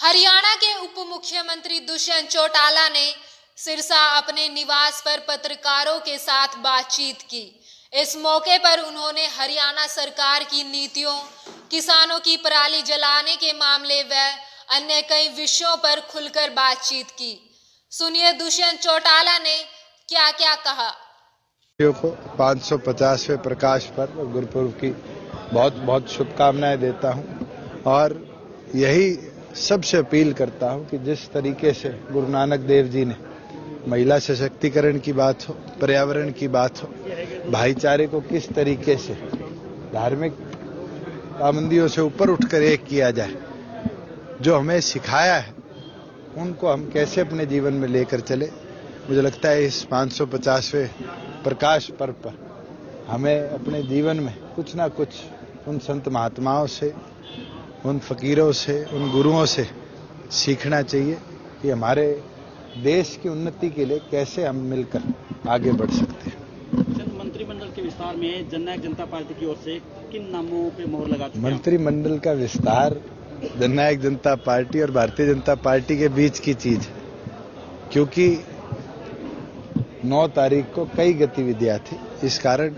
हरियाणा के उप मुख्यमंत्री दुष्यंत चौटाला ने सिरसा अपने निवास पर पत्रकारों के साथ बातचीत की। इस मौके पर उन्होंने हरियाणा सरकार की नीतियों, किसानों की पराली जलाने के मामले व अन्य कई विषयों पर खुलकर बातचीत की। सुनिए दुष्यंत चौटाला ने क्या क्या कहा। को 550वें प्रकाश पर्व और गुरुपुरब की बहुत बहुत शुभकामनाएं देता हूं और यही सबसे अपील करता हूं कि जिस तरीके से गुरु नानक देव जी ने महिला सशक्तिकरण की बात हो, पर्यावरण की बात हो, भाईचारे को किस तरीके से धार्मिक पाबंदियों से ऊपर उठकर एक किया जाए, जो हमें सिखाया है उनको हम कैसे अपने जीवन में लेकर चले। मुझे लगता है इस 550वें प्रकाश पर्व पर हमें अपने जीवन में कुछ ना कुछ उन संत महात्माओं से, उन फकीरों से, उन गुरुओं से सीखना चाहिए कि हमारे देश की उन्नति के लिए कैसे हम मिलकर आगे बढ़ सकते हैं। मंत्रिमंडल के विस्तार में जननायक जनता पार्टी की ओर से किन नामों पे मोहर लगा चुके हैं? मंत्रिमंडल का विस्तार जननायक जनता पार्टी और भारतीय जनता पार्टी के बीच की चीज है, क्योंकि 9 तारीख को कई गतिविधियां थी, इस कारण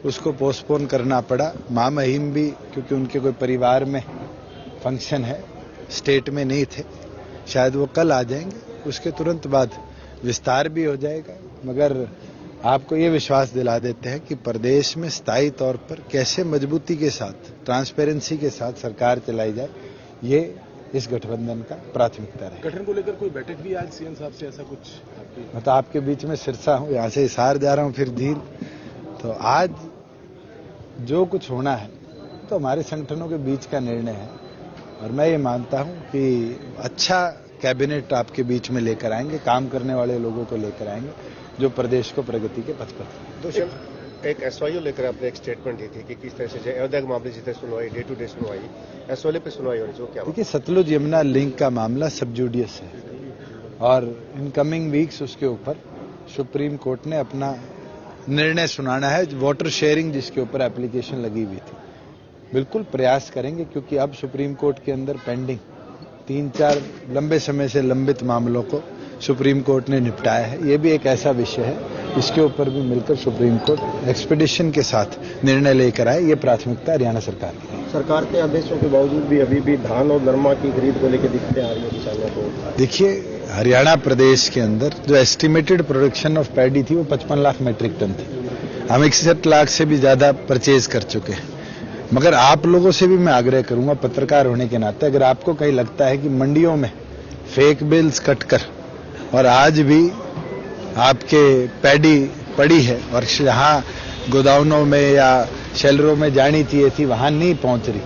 उसको पोस्टपोन करना पड़ा। महामहिम भी क्योंकि उनके कोई परिवार में फंक्शन है, स्टेट में नहीं थे, शायद वो कल आ जाएंगे, उसके तुरंत बाद विस्तार भी हो जाएगा। मगर आपको ये विश्वास दिला देते हैं कि प्रदेश में स्थायी तौर पर कैसे मजबूती के साथ, ट्रांसपेरेंसी के साथ सरकार चलाई जाए, ये इस गठबंधन का प्राथमिकता रहे। गठन को लेकर कोई बैठक भी आज सीएम साहब से, ऐसा कुछ? मैं तो आपके बीच में सिरसा हूं, यहाँ से हिसार जा रहा हूं, फिर झील। तो आज जो कुछ होना है तो हमारे संगठनों के बीच का निर्णय है और मैं ये मानता हूं कि अच्छा कैबिनेट आपके बीच में लेकर आएंगे, काम करने वाले लोगों को लेकर आएंगे जो प्रदेश को प्रगति के पथ पर। एक एसवाईओ लेकर आपने एक स्टेटमेंट दी थी कि किस तरह से अयोध्या के मामले जितने सुनवाई, डे टू डे सुनवाई, एसवाईओ पे सुनवाई होनी जो क्या? देखिए, सतलुज यमुना लिंक का मामला सब जुडियस है और इन कमिंग वीक्स उसके ऊपर सुप्रीम कोर्ट ने अपना निर्णय सुनाना है। वाटर शेयरिंग जिसके ऊपर एप्लीकेशन लगी हुई थी, बिल्कुल प्रयास करेंगे, क्योंकि अब सुप्रीम कोर्ट के अंदर पेंडिंग 3-4 लंबे समय से लंबित मामलों को सुप्रीम कोर्ट ने निपटाया है। ये भी एक ऐसा विषय है, इसके ऊपर भी मिलकर सुप्रीम कोर्ट एक्सपीडिशन के साथ निर्णय लेकर आए। ये प्राथमिकता हरियाणा सरकार की है। सरकार के आदेशों के बावजूद भी अभी भी धान और नरमा की खरीद को लेकर दिक्कतें आ रही है किसानों को। देखिए, हरियाणा प्रदेश के अंदर जो एस्टिमेटेड प्रोडक्शन ऑफ पैडी थी वो 55 लाख मेट्रिक टन थी। हम 61 लाख से भी ज्यादा परचेज कर चुके हैं। मगर आप लोगों से भी मैं आग्रह करूंगा, पत्रकार होने के नाते, अगर आपको कहीं लगता है कि मंडियों में फेक बिल्स कटकर और आज भी आपके पैडी पड़ी है और जहां गोदाउनों में या शेलरों में जानी चाहिए थी वहां नहीं पहुंच रही,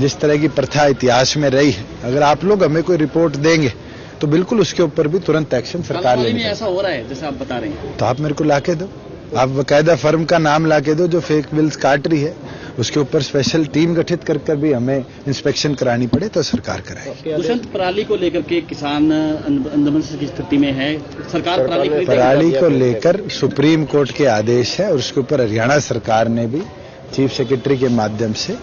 जिस तरह की प्रथा इतिहास में रही है, अगर आप लोग हमें कोई रिपोर्ट देंगे तो बिल्कुल उसके ऊपर भी तुरंत एक्शन सरकार लेगी। ऐसा हो रहा है जैसे आप बता रहे हैं, तो आप मेरे को लाके दो, आप बकायदा फर्म का नाम लाके दो जो फेक बिल्स काट रही है, उसके ऊपर स्पेशल टीम गठित कर भी हमें इंस्पेक्शन करानी पड़े तो सरकार कराएगी। दुष्यंत पराली को लेकर के किसान अंदोलन की स्थिति में है, सरकार पराली को लेकर सुप्रीम कोर्ट के आदेश है और उसके ऊपर हरियाणा सरकार ने भी चीफ सेक्रेटरी के माध्यम से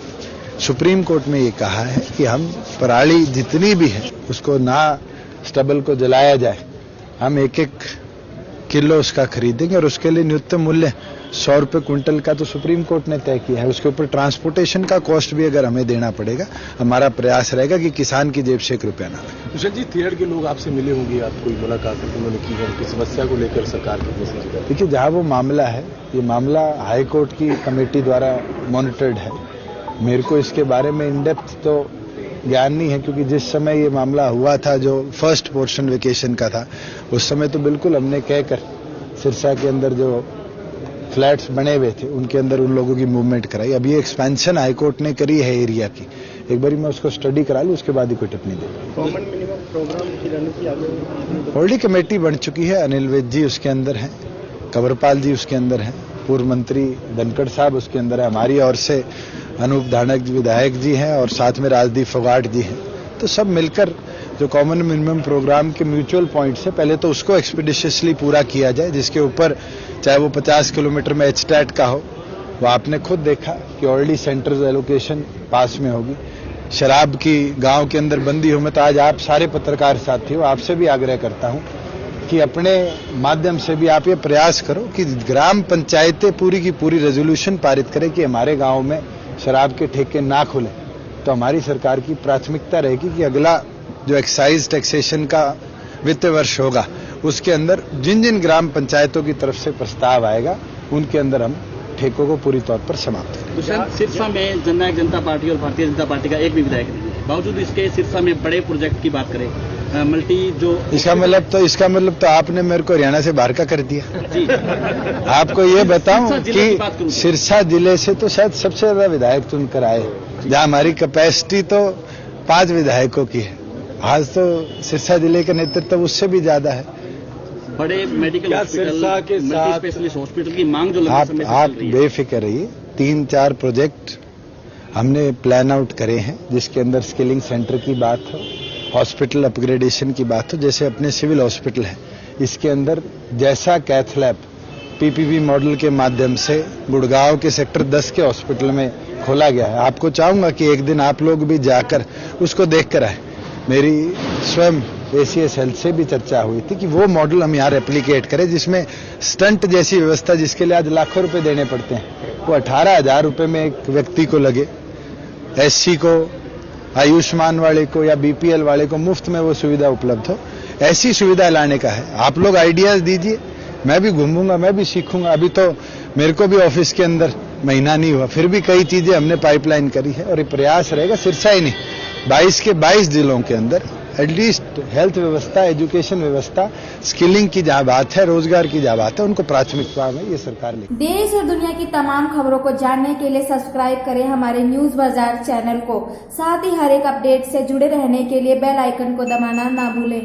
सुप्रीम कोर्ट में ये कहा है कि हम पराली जितनी भी है उसको ना स्टबल को जलाया जाए, हम 1-1 किलो उसका खरीदेंगे और उसके लिए न्यूनतम मूल्य 100 रुपए क्विंटल का तो सुप्रीम कोर्ट ने तय किया है। उसके ऊपर ट्रांसपोर्टेशन का कॉस्ट भी अगर हमें देना पड़ेगा, हमारा प्रयास रहेगा कि किसान की जेब से 1 रुपया ना लगे। दुष्यंत जी, थिएटर के लोग आपसे मिले होंगे, आपको मुलाकात उन्होंने की है, उनकी समस्या को लेकर सरकार की मैसेज दिया? देखिए, जहां वो मामला है, ये मामला हाई कोर्ट की कमेटी द्वारा मॉनिटर्ड है। मेरे को इसके बारे में इन डेप्थ तो ज्ञान नहीं है, क्योंकि जिस समय ये मामला हुआ था, जो फर्स्ट पोर्शन वेकेशन का था, उस समय तो बिल्कुल हमने कहकर सिरसा के अंदर जो फ्लैट्स बने हुए थे उनके अंदर उन लोगों की मूवमेंट कराई। अब ये एक्सपेंशन हाईकोर्ट ने करी है एरिया की, एक बारी मैं उसको स्टडी करा लूं, उसके बाद ही कोई टिप्पणी दे। कॉमन मिनिमम प्रोग्राम की रणनीति आगे ऑलरेडी कमेटी बन चुकी है, अनिल वैद जी उसके अंदर हैं, कंवरपाल जी उसके अंदर हैं, पूर्व मंत्री धनखड़ साहब उसके अंदर है, हमारी ओर से अनूप धानक विधायक जी हैं और साथ में राजदीप फोगाट जी हैं। तो सब मिलकर जो कॉमन मिनिमम प्रोग्राम के म्यूचुअल पॉइंट से पहले तो उसको एक्सपीडिशियसली पूरा किया जाए, जिसके ऊपर चाहे वो 50 किलोमीटर में एचटैट का हो, वो आपने खुद देखा कि ऑलरेडी सेंटर्स एलोकेशन पास में होगी। शराब की गांव के अंदर बंदी हो। मैं तो आज आप सारे पत्रकार साथी हो, आपसे भी आग्रह करता हूं कि अपने माध्यम से भी आप ये प्रयास करो कि ग्राम पंचायतें पूरी की पूरी रेजोल्यूशन पारित करें कि हमारे गांव में शराब के ठेके ना खुले। तो हमारी सरकार की प्राथमिकता रहेगी कि अगला जो एक्साइज टैक्सेशन का वित्त वर्ष होगा उसके अंदर जिन जिन ग्राम पंचायतों की तरफ से प्रस्ताव आएगा उनके अंदर हम ठेकों को पूरी तौर पर समाप्त करें। दुष्यंत, सिरसा में जननायक जनता पार्टी और भारतीय जनता पार्टी का एक भी विधायक नहीं है, बावजूद इसके सिरसा में बड़े प्रोजेक्ट की बात करें, मल्टी जो इसका मतलब तो आपने मेरे को हरियाणा से बाहर का कर दिया जी। आपको ये बताऊं सिरसा जिले की बात कि करूं। सिरसा जिले से तो शायद सबसे ज्यादा विधायक चुनकर आए, जहां हमारी कैपेसिटी तो 5 विधायकों की है। आज तो सिरसा जिले का नेतृत्व उससे भी ज्यादा है। बड़े मेडिकल सिरसा के साथ स्पेशलिस्ट हॉस्पिटल की मांग जो लंबे समय से आप चल रही है। बेफिक्र रहिए, 3-4 प्रोजेक्ट हमने प्लान आउट करे हैं जिसके अंदर स्किलिंग सेंटर की बात हो, हॉस्पिटल अपग्रेडेशन की बात हो। जैसे अपने सिविल हॉस्पिटल है, इसके अंदर जैसा कैथ लैब पीपीपी मॉडल के माध्यम से गुड़गांव के सेक्टर 10 के हॉस्पिटल में खोला गया है। आपको चाहूंगा कि एक दिन आप लोग भी जाकर उसको देख कर आए। मेरी स्वयं एसीएस हेल्थ से भी चर्चा हुई थी कि वो मॉडल हम यहाँ रेप्लिकेट करें जिसमें स्टंट जैसी व्यवस्था, जिसके लिए आज लाखों रुपए देने पड़ते हैं, वो 18,000 रुपए में एक व्यक्ति को लगे। एससी को, आयुष्मान वाले को या बीपीएल वाले को मुफ्त में वो सुविधा उपलब्ध हो, ऐसी सुविधा लाने का है। आप लोग आइडियाज दीजिए, मैं भी घूमूंगा, मैं भी सीखूंगा। अभी तो मेरे को भी ऑफिस के अंदर महीना नहीं हुआ, फिर भी कई चीजें हमने पाइपलाइन करी है और ये प्रयास रहेगा सिरसा ही नहीं 22 के 22 जिलों के अंदर एटलीस्ट हेल्थ व्यवस्था, एजुकेशन व्यवस्था, स्किलिंग की जहां बात है, रोजगार की जहां बात है, उनको प्राथमिकता में ये सरकार ले। देश और दुनिया की तमाम खबरों को जानने के लिए सब्सक्राइब करें हमारे न्यूज बाजार चैनल को। साथ ही हर एक अपडेट से जुड़े रहने के लिए बेल आइकन को दबाना ना भूलें।